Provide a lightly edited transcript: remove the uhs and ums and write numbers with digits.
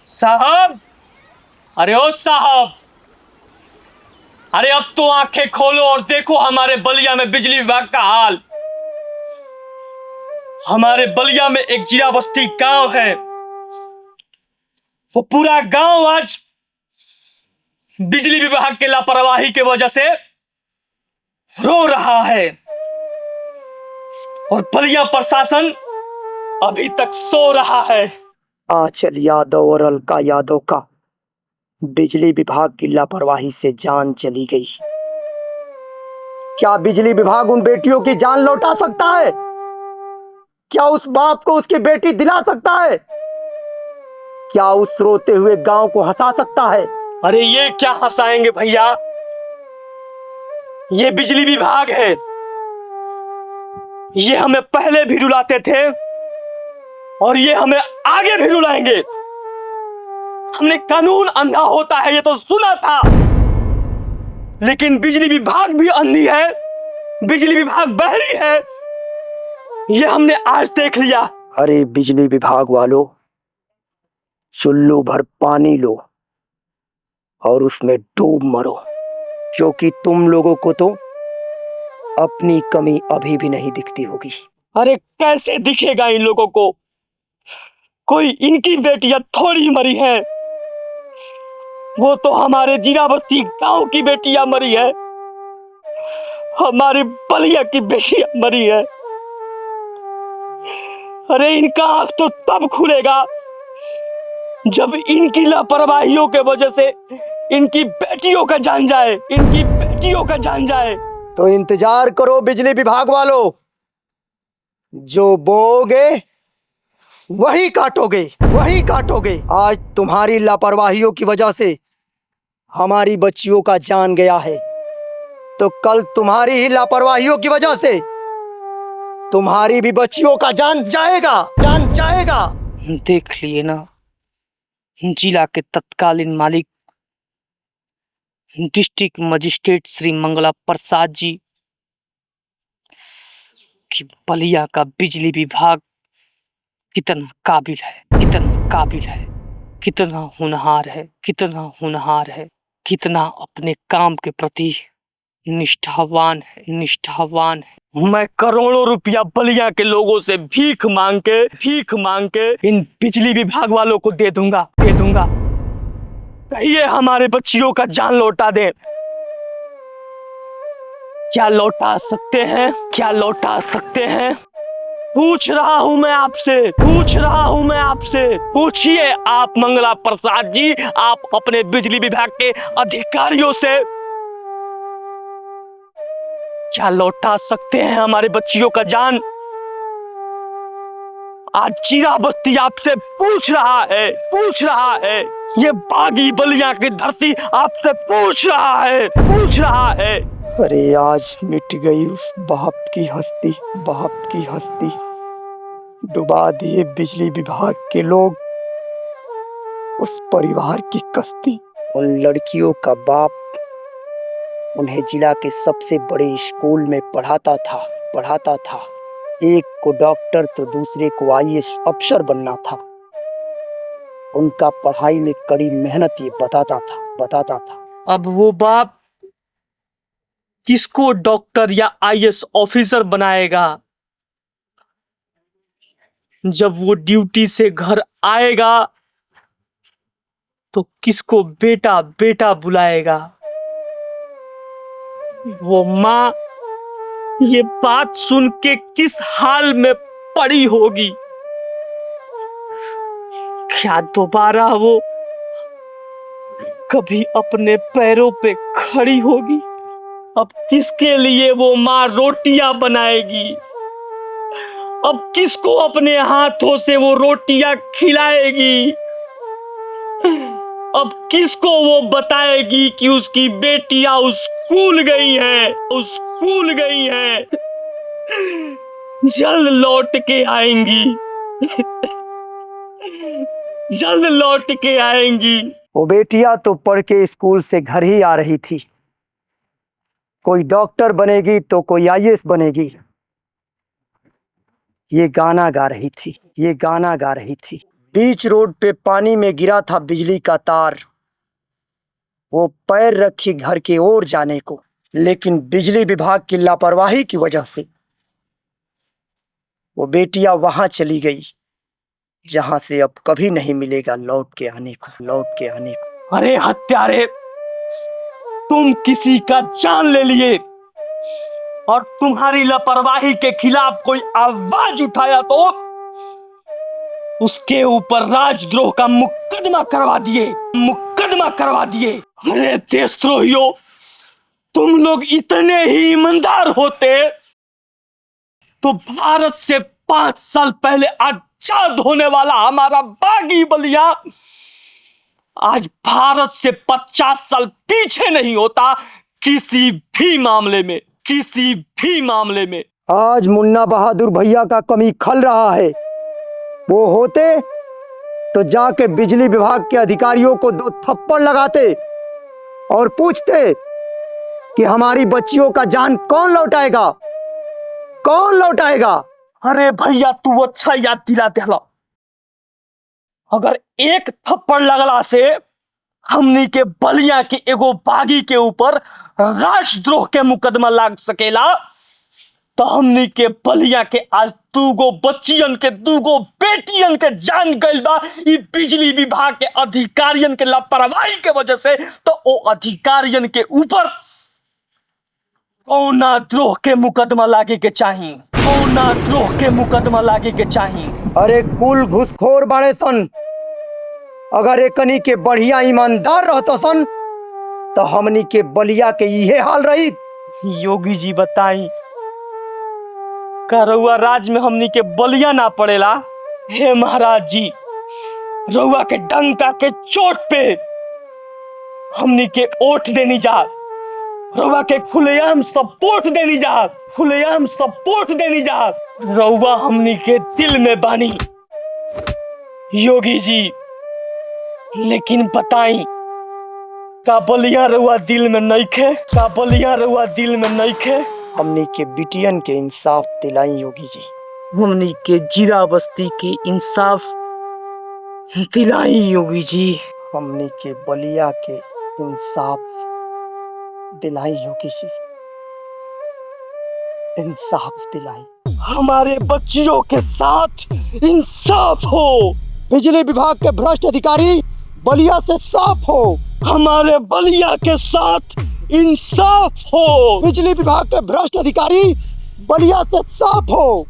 साहब, अरे ओ साहब, अरे अब तो आंखें खोलो और देखो हमारे बलिया में बिजली विभाग का हाल। हमारे बलिया में एक जीरा बस्ती गांव है, वो पूरा गांव आज बिजली विभाग के लापरवाही की वजह से रो रहा है और बलिया प्रशासन अभी तक सो रहा है। आंचल यादव और अलका यादव का बिजली विभाग की लापरवाही से जान चली गई। क्या बिजली विभाग उन बेटियों की जान लौटा सकता है? क्या उस बाप को उसकी बेटी दिला सकता है? क्या उस रोते हुए गांव को हंसा सकता है? अरे ये क्या हंसाएंगे भैया, ये बिजली विभाग है। ये हमें पहले भी रुलाते थे और ये हमें आगे भी रुलाएंगे। हमने कानून अंधा होता है ये तो सुना था, लेकिन बिजली विभाग भी अंधी है, बिजली विभाग बहरी है, ये हमने आज देख लिया। अरे बिजली विभाग वालों, चुल्लू भर पानी लो और उसमें डूब मरो, क्योंकि तुम लोगों को तो अपनी कमी अभी भी नहीं दिखती होगी। अरे कैसे दिखेगा इन लोगों को? कोई इनकी बेटियां थोड़ी मरी है, वो तो हमारे जीरा बस्ती गांव की बेटियां मरी है, हमारी बलिया की बेटियां मरी है। अरे इनका आंख तो तब खुलेगा जब इनकी लापरवाहियों के वजह से इनकी बेटियों का जान जाए, इनकी बेटियों का जान जाए। तो इंतजार करो बिजली विभाग वालों, जो बोओगे वही काटोगे, वही काटोगे। आज तुम्हारी लापरवाहियों की वजह से हमारी बच्चियों का जान गया है, तो कल तुम्हारी ही लापरवाहियों की वजह से तुम्हारी भी बच्चियों का जान जाएगा, जान जाएगा। देख लिए ना, जिला के तत्कालीन मालिक डिस्ट्रिक्ट मजिस्ट्रेट श्री मंगला प्रसाद जी कि बलिया का बिजली विभाग कितना काबिल है, कितना काबिल है, कितना होनहार है, कितना होनहार है, कितना अपने काम के प्रति निष्ठावान है, निष्ठावान है। मैं करोड़ों रुपया बलिया के लोगों से भीख मांग के इन बिजली विभाग वालों को दे दूंगा, दे दूंगा। कहिए हमारे बच्चियों का जान लौटा दे। क्या लौटा सकते हैं? क्या लौटा सकते हैं? पूछ रहा हूं मैं आपसे, पूछ रहा हूं मैं आपसे। पूछिए आप मंगला प्रसाद जी, आप अपने बिजली विभाग के अधिकारियों से, क्या लौटा सकते हैं हमारे बच्चियों का जान? आज जीरा बस्ती आपसे पूछ रहा है, पूछ रहा है। ये बागी बलिया की धरती आपसे पूछ रहा है, पूछ रहा है। अरे आज मिट गई उस बाप की हस्ती, बाप की हस्ती। डुबा दिए बिजली विभाग के लोग उस परिवार की कश्ती। उन लड़कियों का बाप उन्हें जिला के सबसे बड़े स्कूल में पढ़ाता था। एक को डॉक्टर तो दूसरे को आईएएस अफसर बनना था। उनका पढ़ाई में कड़ी मेहनत ये बताता था। अब वो बाप किसको डॉक्टर या आईएएस ऑफिसर बनाएगा? जब वो ड्यूटी से घर आएगा तो किसको बेटा बेटा बुलाएगा? वो माँ ये बात सुन के किस हाल में पड़ी होगी? क्या दोबारा वो कभी अपने पैरों पे खड़ी होगी? अब किसके लिए वो माँ रोटियां बनाएगी? अब किसको अपने हाथों से वो रोटियां खिलाएगी? अब किसको वो बताएगी कि उसकी बेटियां स्कूल गई हैं, स्कूल गई हैं, जल्द लौट के आएंगी, जल्द लौट के आएंगी। वो बेटियां तो पढ़ के स्कूल से घर ही आ रही थी। कोई डॉक्टर बनेगी तो कोई आईएएस बनेगी। ये गाना गा रही थी, ये गाना गा रही थी। बीच रोड पे पानी में गिरा था बिजली का तार। वो पैर रखी घर की ओर जाने को, लेकिन बिजली विभाग की लापरवाही की वजह से वो बेटिया वहां चली गई जहां से अब कभी नहीं मिलेगा लौट के आने को। अरे हत्यारे, तुम किसी का जान ले लिए और तुम्हारी लापरवाही के खिलाफ कोई आवाज उठाया तो उसके ऊपर राजद्रोह का मुकदमा करवा दिए। अरे देशद्रोहियों, तुम लोग इतने ही ईमानदार होते तो भारत से 5 साल पहले आजाद होने वाला हमारा बागी बलिया आज भारत से 50 साल पीछे नहीं होता किसी भी मामले में। आज मुन्ना बहादुर भैया का कमी खल रहा है। वो होते तो जाके बिजली विभाग के अधिकारियों को 2 थप्पड़ लगाते और पूछते कि हमारी बच्चियों का जान कौन लौटाएगा। अरे भैया, तू अच्छा याद दिला देला। अगर एक थप्पड़ लगला से हमनी के बलिया के एगो बागी के ऊपर राजद्रोह के मुकदमा लाग सकेला तो हमनी के बलिया के आज 2 बच्चियन के 2 बेटियन के जान गइल बा ई बिजली विभाग के अधिकारियन के लापरवाही के वजह से। तो ओ अधिकारियन के ऊपर कौना द्रोह के मुकदमा लागे के चाही। अरे कुल घुसखोर बाड़े सन। अगर एकनी के बढ़िया ईमानदार रहता सन तो हमनी के बलिया के इहे हाल रही। योगी जी बताई, का रउआ राज में हमनी के बलिया ना पड़ेला? हे महाराज जी, रउआ के डंका के चोट पे हमनी के ओठ देनी जा, रउआ के खुलेआम सपोर्ट देनी जा। रउआ हमनी के दिल में बानी योगी जी, लेकिन बताई का बलिया रउआ दिल में नइखे? हमनी के बिटियन के इंसाफ दिलाई योगी जी। हमनी के जीरा बस्ती के इंसाफ दिलाई योगी जी। हमनी के बलिया के इंसाफ दिलाई योगी जी। इंसाफ दिलाई। हमारे बच्चियों के साथ इंसाफ हो। बिजली विभाग के भ्रष्ट अधिकारी बलिया से साफ हो। हमारे बलिया के साथ इंसाफ हो। बिजली विभाग के भ्रष्ट अधिकारी बलिया से साफ हो।